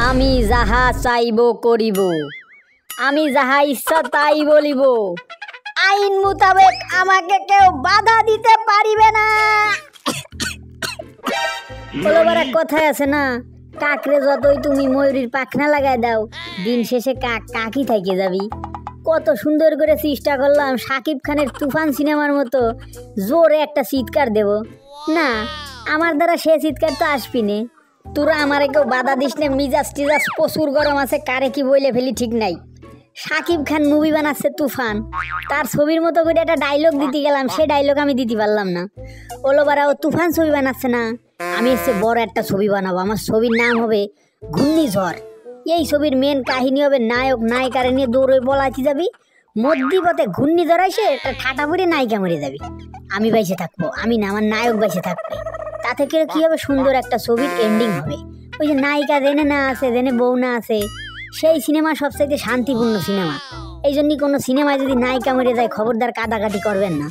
আমি যাহা চাইব করিব, আমি যাহা ইচ্ছা তাই বলিব, আইন মোতাবেক আমাকে কেউ বাধা দিতে পারিবে না। বলবার এক কথায় আছে না, কাকরে যতই তুমি ময়ূরীর পাখনা লাগাই দাও, দিন শেষে কাক কাকই থেকে যাবি। কত সুন্দর করে চেষ্টা করলাম শাকিব খানের তুফান সিনেমার মতো জোরে একটা চিৎকার দেব, না আমার দ্বারা সে চিৎকার তো আসবি নে। তোরা আমারে কেউ বাধা দিস নে, মিজাজ টিজাজ প্রচুর গরম আছে, কারে কি বইলে ফেলি ঠিক নাই। শাকিব খান মুভি বানাচ্ছে তুফান, তার ছবির মতো করে একটা ডায়লগ দিতে গেলাম, সে ডায়লগ আমি দিতে পারলাম না। ওলোবারা ও তুফান ছবি বানাচ্ছে না, আমি এসে বড় একটা ছবি বানাবো, আমার ছবির নাম হবে ঘূর্ণিঝড়। এই ছবির মেন কাহিনী হবে নায়ক নায়িকারে নিয়ে দৌড়ে পলাইতে যাবি, মধ্যপথে ঘূর্ণিঝড় এসে একটা ঠাটা পড়ে নায়িকা মরে যাবি, আমি বাইসে থাকবো, আমি না আমার নায়ক বাইসে থাকবে। তাতে করে কি হবে, সুন্দর একটা ছবির এন্ডিং হবে। ওই যে নায়িকা জেনে না আছে, জেনে বউ না আছে, সেই সিনেমা সবচাইতে শান্তিপূর্ণ সিনেমা। এই জন্যই কোনো সিনেমায় যদি নায়িকা মরে যায় খবরদার কাটাকাটি করবেন না।